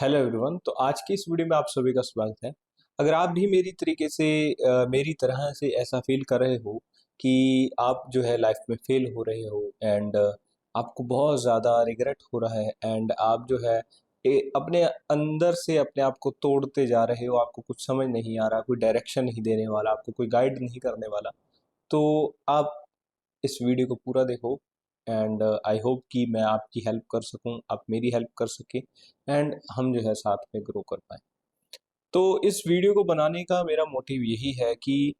Hello everyone. तो आज की इस वीडियो में आप सभी का स्वागत है। अगर आप भी मेरी तरह से ऐसा फील कर रहे हो कि आप जो है लाइफ में फेल हो रहे हो एंड आपको बहुत ज़्यादा रिग्रेट हो रहा है एंड आप जो है अपने अंदर से अपने आप को तोड़ते जा रहे हो, आपको कुछ समझ नहीं आ रहा, कोई डायरेक्शन नहीं देने वाला, आपको कोई गाइड नहीं करने वाला, तो आप इस वीडियो को पूरा देखो एंड आई होप कि मैं आपकी हेल्प कर सकूं, आप मेरी हेल्प कर सके एंड हम जो है साथ में ग्रो कर पाए। तो इस वीडियो को बनाने का मेरा मोटिव यही है कि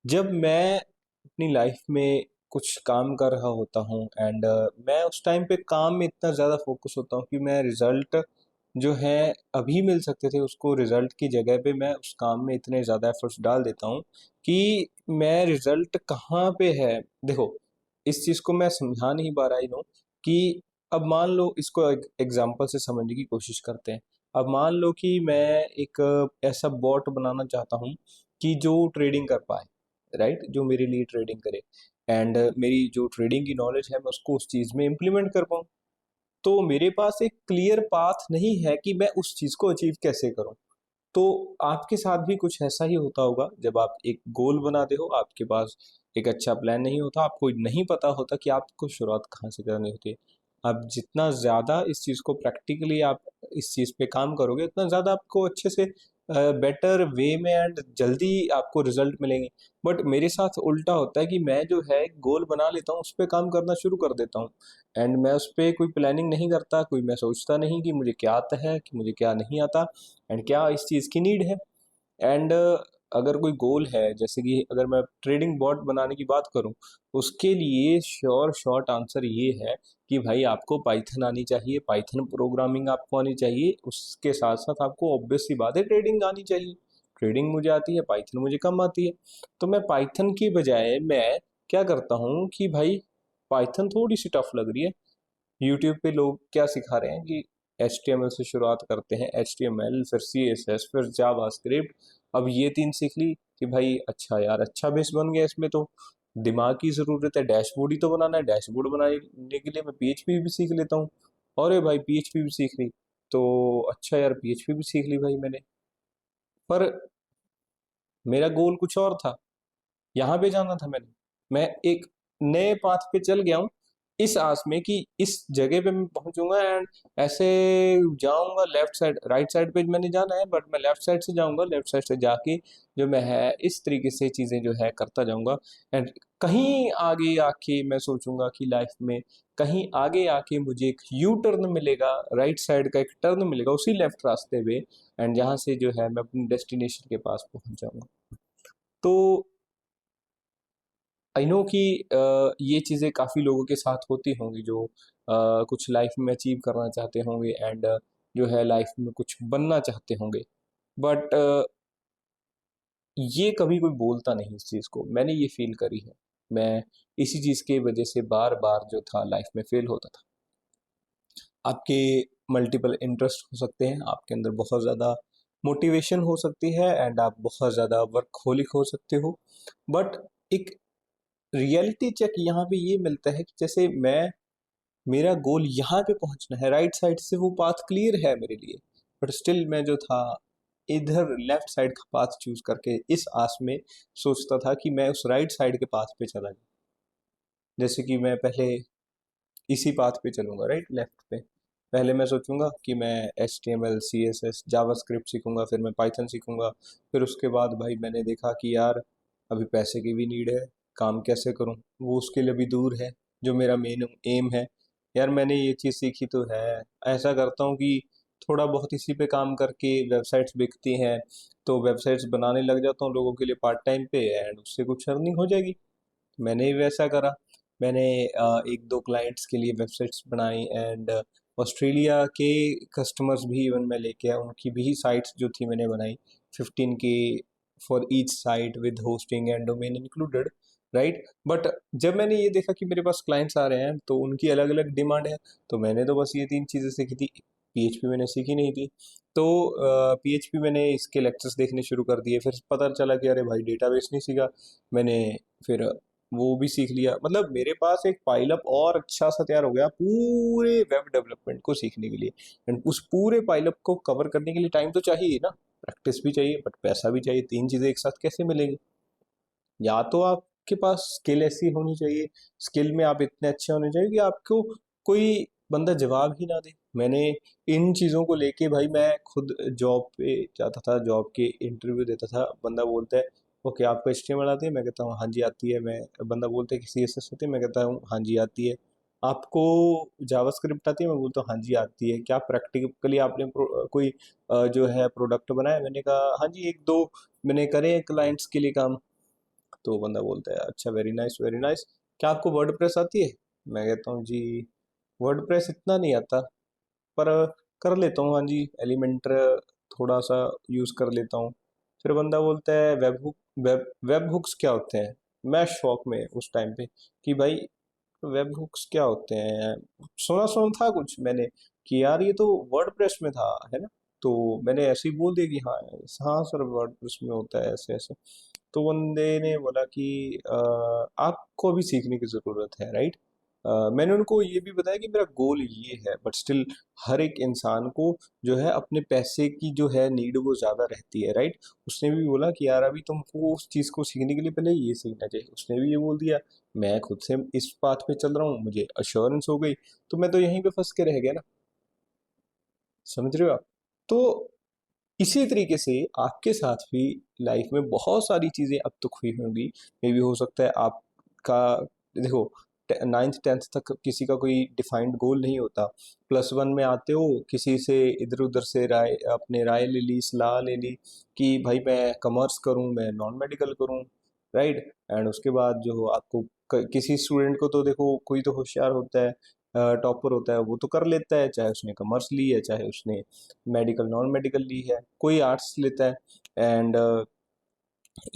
जब मैं अपनी लाइफ में कुछ काम कर रहा होता हूँ एंड मैं उस टाइम पे काम में इतना ज़्यादा फोकस होता हूँ कि मैं रिजल्ट जो है अभी मिल सकते थे उसको रिजल्ट की जगह पे मैं उस काम में इतने ज़्यादा एफर्ट्स डाल देता हूँ कि मैं रिजल्ट कहाँ पे है। देखो, इस चीज़ को मैं समझा नहीं पा रहा हूँ कि अब मान लो, इसको एक एग्जांपल से समझने की कोशिश करते हैं। अब मान लो कि मैं एक ऐसा बॉट बनाना चाहता हूँ कि जो ट्रेडिंग कर पाए, राइट, जो मेरे लिए ट्रेडिंग करे एंड मेरी जो ट्रेडिंग की नॉलेज है मैं उसको उस चीज़ में इम्प्लीमेंट कर पाऊँ। तो मेरे पास एक क्लियर पाथ नहीं है कि मैं उस चीज़ को अचीव कैसे करूँ। तो आपके साथ भी कुछ ऐसा ही होता होगा। जब आप एक गोल बनाते हो, आपके पास एक अच्छा प्लान नहीं होता, आपको नहीं पता होता कि आपको शुरुआत कहाँ से करनी होती है। आप जितना ज़्यादा इस चीज़ को प्रैक्टिकली आप इस चीज़ पे काम करोगे, उतना ज़्यादा आपको अच्छे से बेटर वे में एंड जल्दी आपको रिजल्ट मिलेंगे। बट मेरे साथ उल्टा होता है कि मैं जो है एक गोल बना लेता हूँ, उस पर काम करना शुरू कर देता हूँ एंड मैं उस पर कोई प्लानिंग नहीं करता, कोई मैं सोचता नहीं कि मुझे क्या आता है, कि मुझे क्या नहीं आता एंड क्या इस चीज़ की नीड है। एंड अगर कोई गोल है, जैसे कि अगर मैं ट्रेडिंग बॉट बनाने की बात करूं, उसके लिए श्योर शॉर्ट आंसर ये है कि भाई आपको पाइथन आनी चाहिए, पाइथन प्रोग्रामिंग आपको आनी चाहिए, उसके साथ साथ आपको ऑब्वियस सी बात है ट्रेडिंग आनी चाहिए। ट्रेडिंग मुझे आती है, पाइथन मुझे कम आती है। तो मैं पाइथन की बजाय मैं क्या करता हूँ कि भाई पाइथन थोड़ी सी टफ लग रही है, यूट्यूब पे लोग क्या सिखा रहे हैं कि HTML से शुरुआत करते हैं, HTML फिर CSS फिर जावास्क्रिप्ट। अब ये तीन सीख ली कि भाई अच्छा यार, अच्छा बेस बन गया, इसमें तो दिमाग की ज़रूरत है, डैशबोर्ड ही तो बनाना है, डैशबोर्ड बनाने के लिए मैं PHP भी सीख लेता हूँ। अरे भाई PHP भी सीख ली, तो अच्छा यार PHP भी सीख ली भाई मैंने। पर मेरा गोल कुछ और था, यहाँ पे जाना था मैंने। मैं एक नए पाथ पे चल गया हूँ इस आस में कि इस जगह पे मैं पहुंचूंगा एंड ऐसे जाऊंगा लेफ्ट साइड, राइट साइड पे मैंने जाना है बट मैं लेफ्ट साइड से जाऊंगा, लेफ्ट साइड से जाके जो मैं है इस तरीके से चीजें जो है करता जाऊंगा एंड कहीं आगे आके मैं सोचूंगा कि लाइफ में कहीं आगे आके मुझे एक यू टर्न मिलेगा, राइट साइड का एक टर्न मिलेगा उसी लेफ्ट रास्ते पे एंड जहाँ से जो है मैं अपनी डेस्टिनेशन के पास पहुंच जाऊंगा। तो आई नो कि ये चीज़ें काफ़ी लोगों के साथ होती होंगी जो कुछ लाइफ में अचीव करना चाहते होंगे एंड जो है लाइफ में कुछ बनना चाहते होंगे। बट ये कभी कोई बोलता नहीं इस चीज़ को, मैंने ये फील करी है। मैं इसी चीज़ की वजह से बार बार जो था लाइफ में फेल होता था। आपके मल्टीपल इंटरेस्ट हो सकते हैं, आपके अंदर बहुत ज़्यादा मोटिवेशन हो सकती है एंड आप बहुत ज़्यादा वर्कहोलिक हो सकते हो। बट एक रियलिटी चेक यहाँ पे ये मिलता है कि जैसे मेरा गोल यहाँ पे पहुंचना है, राइट साइड से वो पाथ क्लियर है मेरे लिए, बट स्टिल मैं जो था इधर लेफ्ट साइड का पाथ चूज करके इस आस में सोचता था कि मैं उस राइट साइड के पाथ पे चला जाऊं। जैसे कि मैं पहले इसी पाथ पे चलूंगा, राइट लेफ्ट पे। पहले मैं सोचूंगा कि मैं HTML CSS जावास्क्रिप्ट सीखूंगा, फिर मैं पाइथन सीखूंगा। फिर उसके बाद भाई मैंने देखा कि यार अभी पैसे की भी नीड है, काम कैसे करूं, वो उसके लिए भी दूर है जो मेरा मेन एम है। यार मैंने ये चीज़ सीखी तो है, ऐसा करता हूँ कि थोड़ा बहुत इसी पे काम करके वेबसाइट्स बिकती हैं तो वेबसाइट्स बनाने लग जाता हूँ लोगों के लिए पार्ट टाइम पे एंड उससे कुछ अर्निंग हो जाएगी। मैंने भी वैसा करा। मैंने एक दो क्लाइंट्स के लिए वेबसाइट्स बनाई एंड ऑस्ट्रेलिया के कस्टमर्स भी इवन मैं लेके आया, उनकी भी साइट्स जो थी मैंने बनाई 15K for each site with hosting and domain included, right. But जब मैंने ये देखा कि मेरे पास क्लाइंट्स आ रहे हैं तो उनकी अलग अलग डिमांड है, तो मैंने तो बस ये तीन चीज़ें सीखी थी। PHP मैंने सीखी नहीं थी, तो PHP मैंने इसके लेक्चर्स देखने शुरू कर दिए। फिर पता चला कि अरे भाई डेटाबेस नहीं सीखा मैंने। फिर वो भी सीख लिया। मतलब मेरे पास एक पाइल अप और अच्छा सा तैयार हो गया पूरे वेब डेवलपमेंट को सीखने के लिए। एंड उस पूरे पाइल अप को कवर करने के लिए टाइम तो चाहिए ना, प्रैक्टिस भी चाहिए बट पैसा भी चाहिए। तीन चीजें एक साथ कैसे मिलेंगी? या तो आपके पास स्किल ऐसी होनी चाहिए, स्किल में आप इतने अच्छे होने चाहिए कि आपको कोई बंदा जवाब ही ना दे। मैंने इन चीज़ों को लेके भाई मैं खुद जॉब पे जाता था, जॉब के इंटरव्यू देता था। बंदा बोलता है ओके आपको HTML आती है, मैं कहता हूँ हाँ जी आती है। मैं बंदा बोलता है कि CSS आती है, मैं कहता हूँ हाँ जी आती है। आपको जावास्क्रिप्ट आती है, मैं बोलता हूँ हाँ जी आती है। क्या प्रैक्टिकली आपने कोई जो है प्रोडक्ट बनाया? मैंने कहा हाँ जी एक दो मैंने करे हैं क्लाइंट्स के लिए काम। तो बंदा बोलता है अच्छा वेरी नाइस वेरी नाइस। क्या आपको वर्डप्रेस आती है? मैं कहता हूँ जी वर्डप्रेस इतना नहीं आता, पर कर लेता हूँ हाँ जी, एलिमेंटर थोड़ा सा यूज़ कर लेता हूँ। फिर बंदा बोलता है वेब हुक्स क्या होते हैं? मैं शौक में उस टाइम पे कि भाई वेब हुक्स क्या होते हैं। सुना सुना था कुछ मैंने कि यार ये तो वर्डप्रेस में था, है ना। तो मैंने ऐसे ही बोल दिया कि हाँ हाँ सर वर्डप्रेस में होता है ऐसे ऐसे। तो बंदे ने बोला कि आपको अभी सीखने की ज़रूरत है, राइट। मैंने उनको ये भी बताया कि मेरा गोल ये है, बट स्टिल हर एक इंसान को जो है अपने पैसे की जो है नीड वो ज़्यादा रहती है, राइट। उसने भी बोला कि यार अभी तुमको उस चीज़ को सीखने के लिए पहले ये सीखना चाहिए। उसने भी ये बोल दिया। मैं खुद से इस पाथ पे चल रहा हूँ, मुझे अश्योरेंस हो गई, तो मैं तो यहीं पे फंस के रह गया ना। समझ रहे हो आप? तो इसी तरीके से आपके साथ भी लाइफ में बहुत सारी चीज़ें अब तक हुई होंगी। मे भी हो सकता है आपका, देखो, 9th 10th तक किसी का कोई डिफाइंड गोल नहीं होता। +1 में आते हो, किसी से इधर उधर से राय ले ली, सलाह ले ली कि भाई मैं कॉमर्स करूं, मैं नॉन मेडिकल करूं, राइट। एंड उसके बाद जो आपको किसी स्टूडेंट को तो देखो कोई तो होशियार होता है, टॉपर होता है, वो तो कर लेता है, चाहे उसने कॉमर्स ली है चाहे उसने मेडिकल नॉन मेडिकल ली है, कोई आर्ट्स लेता है। एंड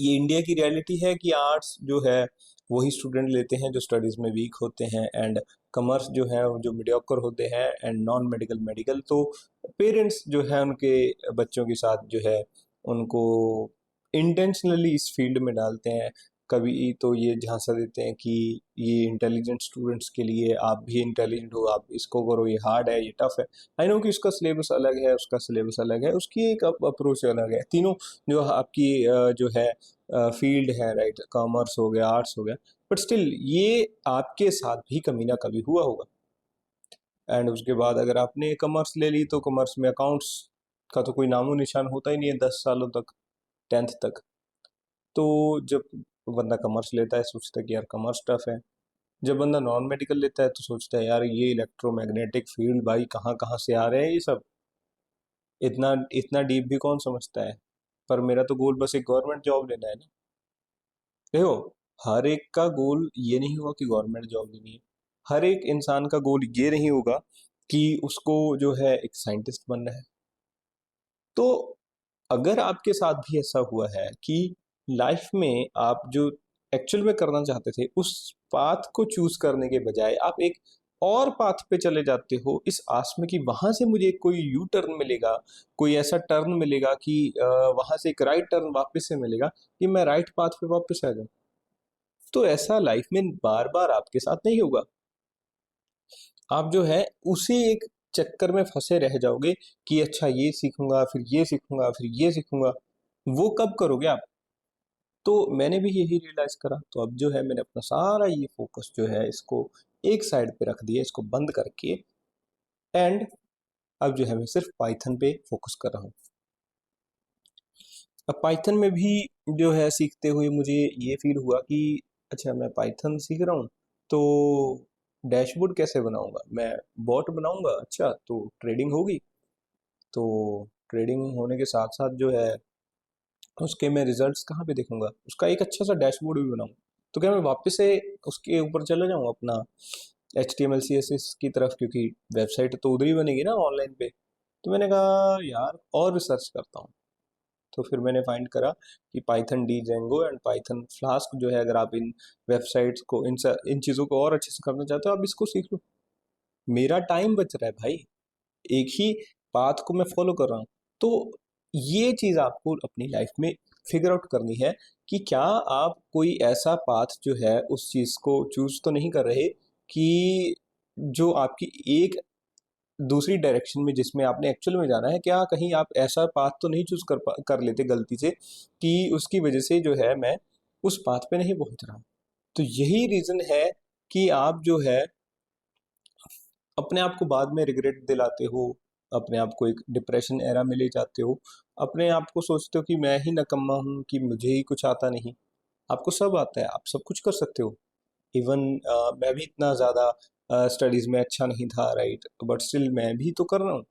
ये इंडिया की रियलिटी है कि आर्ट्स जो है वही स्टूडेंट लेते हैं जो स्टडीज़ में वीक होते हैं, एंड कॉमर्स जो है वो जो मीडियोकर होते हैं, एंड नॉन मेडिकल मेडिकल। तो पेरेंट्स जो है उनके बच्चों के साथ जो है उनको इंटेंशनली इस फील्ड में डालते हैं। कभी तो ये झांसा देते हैं कि ये इंटेलिजेंट स्टूडेंट्स के लिए, आप भी इंटेलिजेंट हो, आप इसको करो, ये हार्ड है, ये टफ है। आई नो कि उसका सिलेबस अलग है, उसका सिलेबस अलग है, उसकी एक अप्रोच अलग है। तीनों जो आपकी जो है फील्ड है, राइट, कॉमर्स हो गया, आर्ट्स हो गया, बट स्टिल ये आपके साथ भी कभी ना कभी हुआ होगा। एंड उसके बाद अगर आपने कॉमर्स ले ली तो कॉमर्स में अकाउंट्स का तो कोई नामो निशान होता ही नहीं है 10 सालों तक, 10th तक। तो जब बंदा कॉमर्स लेता है सोचता है कि यार कॉमर्स टफ है। जब बंदा नॉन मेडिकल लेता है तो सोचता है यार ये इलेक्ट्रोमैग्नेटिक फील्ड भाई कहाँ कहाँ से आ रहे हैं ये सब, इतना इतना डीप भी कौन समझता है। पर मेरा तो गोल बस एक गवर्नमेंट जॉब लेना है ना। देखो, हर एक का गोल ये नहीं होगा कि गवर्नमेंट जॉब लेनी है। हर एक इंसान का गोल ये नहीं होगा कि उसको जो है एक साइंटिस्ट बनना है। तो अगर आपके साथ भी ऐसा हुआ है कि लाइफ में आप जो एक्चुअल में करना चाहते थे उस पाथ को चूज करने के बजाय आप एक और पाथ पे चले जाते हो इस आस में कि वहां से मुझे कोई यू टर्न मिलेगा, कोई ऐसा टर्न मिलेगा कि वहां से एक राइट टर्न वापस से मिलेगा कि मैं राइट पाथ पे वापस आ जाऊं, तो ऐसा लाइफ में बार बार आपके साथ नहीं होगा। आप जो है उसी एक चक्कर में फंसे रह जाओगे कि अच्छा ये सीखूंगा फिर ये सीखूंगा फिर ये सीखूंगा। वो कब करोगे आप? तो मैंने भी यही रियलाइज करा, तो अब जो है मैंने अपना सारा ये फोकस जो है इसको एक साइड पे रख दिया, इसको बंद करके। एंड अब जो है मैं सिर्फ पाइथन पे फोकस कर रहा हूँ। अब पाइथन में भी जो है सीखते हुए मुझे ये फील हुआ कि अच्छा मैं पाइथन सीख रहा हूँ तो डैशबोर्ड कैसे बनाऊंगा, मैं बॉट बनाऊंगा, अच्छा तो ट्रेडिंग होगी। तो ट्रेडिंग होने के साथ साथ जो है उसके मैं रिजल्ट्स कहाँ पे देखूंगा, उसका एक अच्छा सा डैशबोर्ड भी बनाऊंगा। तो क्या मैं वापस से उसके ऊपर चला जाऊँ अपना HTML CSS की तरफ, क्योंकि वेबसाइट तो उधर ही बनेगी ना ऑनलाइन पे। तो मैंने कहा यार और रिसर्च करता हूँ। तो फिर मैंने फाइंड करा कि Python D Django and Python flask जो है, अगर आप इन वेबसाइट्स को इन चीज़ों को और अच्छे से करना चाहते हो आप इसको सीख लो। मेरा टाइम बच रहा है भाई, एक ही पाथ को मैं फॉलो कर रहा हूँ। तो ये चीज़ आपको अपनी लाइफ में फिगर आउट करनी है कि क्या आप कोई ऐसा पाथ जो है उस चीज़ को चूज़ तो नहीं कर रहे कि जो आपकी एक दूसरी डायरेक्शन में जिसमें आपने एक्चुअल में जाना है, क्या कहीं आप ऐसा पाथ तो नहीं चूज़ कर लेते गलती से कि उसकी वजह से जो है मैं उस पाथ पे नहीं पहुंच रहा। तो यही रीज़न है कि आप जो है अपने आप को बाद में रिग्रेट दिलाते हो, अपने आप को एक डिप्रेशन एरा में ले जाते हो, अपने आप को सोचते हो कि मैं ही निकम्मा हूँ, कि मुझे ही कुछ आता नहीं। आपको सब आता है, आप सब कुछ कर सकते हो। इवन मैं भी इतना ज़्यादा स्टडीज़ में अच्छा नहीं था, राइट, बट स्टिल मैं भी तो कर रहा हूँ।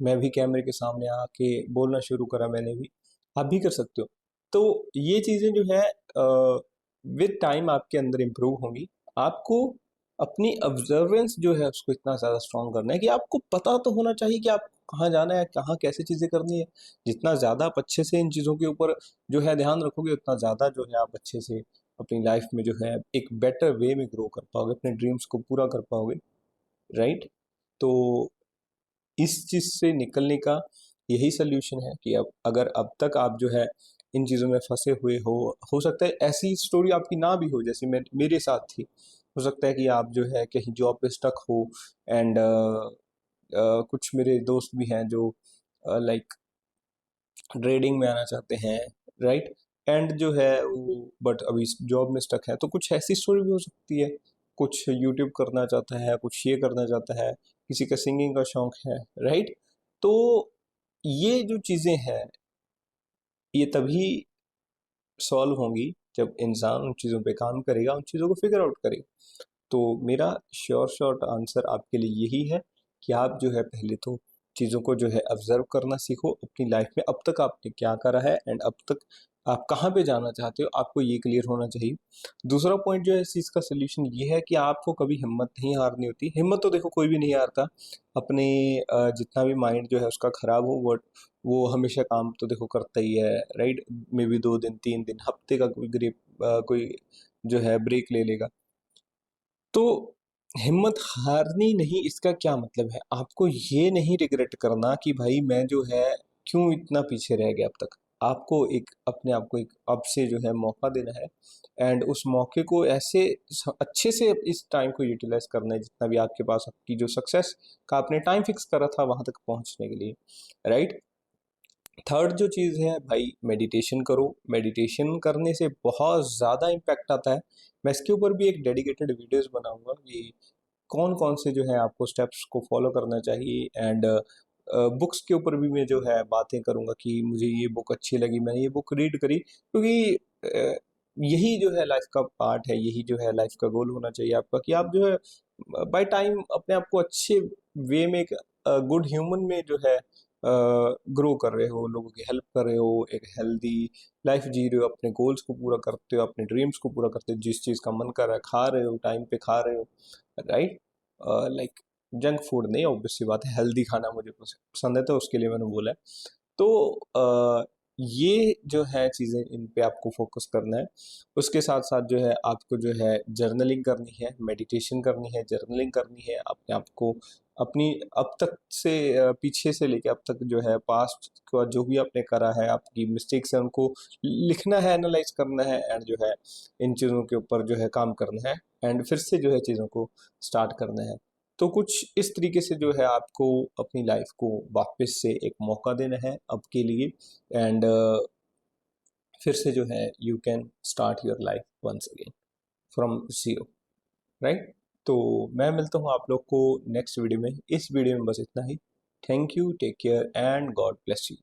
मैं भी कैमरे के सामने आके बोलना शुरू करा मैंने भी, आप भी कर सकते हो। तो ये चीज़ें जो है विद टाइम आपके अंदर इम्प्रूव होंगी। आपको अपनी ऑब्जर्वेंस जो है उसको इतना ज़्यादा स्ट्रॉन्ग करना है कि आपको पता तो होना चाहिए कि आप कहाँ जाना है, कहाँ कैसे चीज़ें करनी है। जितना ज़्यादा आप अच्छे से इन चीज़ों के ऊपर जो है ध्यान रखोगे, उतना ज़्यादा जो है आप अच्छे से अपनी लाइफ में जो है एक बेटर वे में ग्रो कर पाओगे, अपने ड्रीम्स को पूरा कर पाओगे, राइट। तो इस चीज़ से निकलने का यही सल्यूशन है कि अब अगर अब तक आप जो है इन चीज़ों में फंसे हुए हो सकता है ऐसी स्टोरी आपकी ना भी हो जैसे मेरे साथ थी। हो सकता है कि आप जो है कहीं जॉब पे स्टक हो एंड कुछ मेरे दोस्त भी हैं जो लाइक ट्रेडिंग में आना चाहते हैं, राइट, एंड जो है वो बट अभी जॉब में स्टक है। तो कुछ ऐसी स्टोरी भी हो सकती है, कुछ यूट्यूब करना चाहता है, कुछ ये करना चाहता है, किसी का सिंगिंग का शौक है, राइट। तो ये जो चीज़ें हैं ये तभी सॉल्व होंगी जब इंसान उन चीज़ों पे काम करेगा, उन चीज़ों को फिगर आउट करेगा। तो मेरा शॉर्ट आंसर आपके लिए यही है कि आप जो है पहले तो चीज़ों को जो है ऑब्जर्व करना सीखो अपनी लाइफ में, अब तक आपने क्या करा है एंड अब तक आप कहाँ पे जाना चाहते हो, आपको ये क्लियर होना चाहिए। दूसरा पॉइंट जो है इस चीज़ का सोल्यूशन ये है कि आपको कभी हिम्मत नहीं हारनी होती। हिम्मत तो देखो कोई भी नहीं हारता, अपने जितना भी माइंड जो है उसका ख़राब हो बट वो हमेशा काम तो देखो करता ही है, राइट। मे बी 2 दिन 3 दिन हफ्ते का कोई जो है ब्रेक ले लेगा। तो हिम्मत हारनी नहीं, इसका क्या मतलब है, आपको ये नहीं रिग्रेट करना कि भाई मैं जो है क्यों इतना पीछे रह गया अब तक। आपको एक अपने आप को एक अब से जो है मौका देना है एंड उस मौके को ऐसे अच्छे से इस टाइम को यूटिलाइज करना है जितना भी आपके पास आपकी जो सक्सेस का आपने टाइम फिक्स करा था वहां तक पहुंचने के लिए, राइट। थर्ड जो चीज़ है भाई, मेडिटेशन करो। मेडिटेशन करने से बहुत ज़्यादा इम्पैक्ट आता है। मैं इसके ऊपर भी एक डेडिकेटेड वीडियोस बनाऊंगा कि कौन कौन से जो है आपको स्टेप्स को फॉलो करना चाहिए एंड बुक्स के ऊपर भी मैं जो है बातें करूंगा कि मुझे ये बुक अच्छी लगी, मैंने ये बुक रीड करी, क्योंकि यही जो है लाइफ का पार्ट है, यही जो है लाइफ का गोल होना चाहिए आपका कि आप जो है बाय टाइम अपने आप को अच्छे वे में एक गुड ह्यूमन में जो है ग्रो कर रहे हो, लोगों की हेल्प कर रहे हो, एक हेल्दी लाइफ जी रहे हो, अपने गोल्स को पूरा करते हो, अपने ड्रीम्स को पूरा करते हो, जिस चीज़ का मन कर रहा है खा रहे हो, टाइम पे खा रहे हो, राइट। लाइक जंक फूड नहीं, ऑब्वियस सी बात है, हेल्दी खाना मुझे पसंद है तो उसके लिए मैंने बोला है। तो ये जो है चीज़ें इन पे आपको फोकस करना है। उसके साथ साथ जो है आपको जो है जर्नलिंग करनी है, मेडिटेशन करनी है, जर्नलिंग करनी है, अपने आप को अपनी अब तक से पीछे से लेके अब तक जो है पास्ट का जो भी आपने करा है, आपकी मिस्टेक्स है उनको लिखना है, एनालाइज करना है एंड जो है इन चीज़ों के ऊपर जो है काम करना है एंड फिर से जो है चीज़ों को स्टार्ट करना है। तो कुछ इस तरीके से जो है आपको अपनी लाइफ को वापस से एक मौका देना है अब के लिए एंड फिर से जो है you can start your life once again from zero, right. तो मैं मिलता हूँ आप लोग को नेक्स्ट वीडियो में। इस वीडियो में बस इतना ही। Thank you, take care and God bless you.